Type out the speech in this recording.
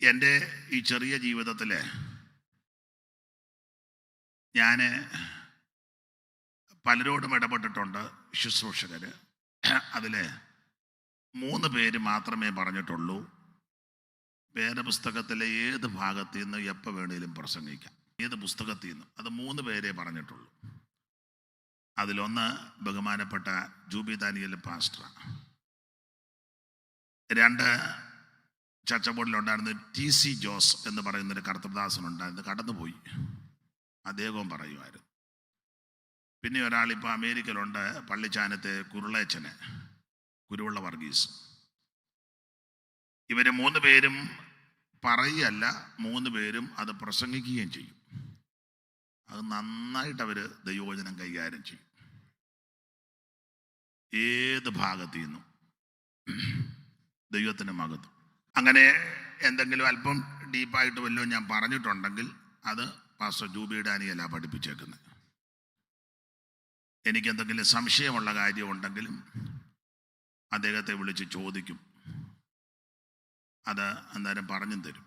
എൻ്റെ ഈ ചെറിയ ജീവിതത്തിൽ ഞാൻ പലരോടും ഇടപെട്ടിട്ടുണ്ട്. ശുശ്രൂഷകർ അതിൽ 3 പേര് മാത്രമേ പറഞ്ഞിട്ടുള്ളൂ വേദപുസ്തകത്തിലെ ഏത് ഭാഗത്തു നിന്ന് എപ്പോൾ വേണേലും പ്രസംഗിക്കാം. ഏത് പുസ്തകത്തിൽ നിന്നും. അത് 3 പേരേ പറഞ്ഞിട്ടുള്ളൂ. അതിലൊന്ന് ബഹുമാനപ്പെട്ട ജൂബി ദാനിയേൽ പാസ്റ്റർ, 2 ചർച്ച ബോർഡിലുണ്ടായിരുന്ന TC ജോസ് എന്ന് പറയുന്നൊരു കർത്തൃദാസനുണ്ടായിരുന്നു, കടന്നുപോയി, അദ്ദേഹവും പറയുമായിരുന്നു. പിന്നെ ഒരാളിപ്പോൾ അമേരിക്കയിലുണ്ട്, പള്ളിച്ചാനത്തെ കുരുളേച്ചന്, കുരുവുള്ള വർഗീസ്. ഇവർ 3 പേരും പറയുകയല്ല, 3 പേരും അത് പ്രസംഗിക്കുകയും ചെയ്യും. അത് നന്നായിട്ട് അവർ ദൈവവചനം കൈകാര്യം ചെയ്യും. ഏത് ഭാഗത്തു നിന്നും ദൈവത്തിൻ്റെ മഹത്വം. അങ്ങനെ എന്തെങ്കിലും അല്പം ഡീപ്പായിട്ട് വല്ലതും ഞാൻ പറഞ്ഞിട്ടുണ്ടെങ്കിൽ അത് പാസ്റ്റർ ജൂബി ഡാനിയല്ല പഠിപ്പിച്ചേക്കുന്നത്. എനിക്കെന്തെങ്കിലും സംശയമുള്ള കാര്യമുണ്ടെങ്കിലും അദ്ദേഹത്തെ വിളിച്ച് ചോദിക്കും, അത് അന്നേരം പറഞ്ഞും തരും.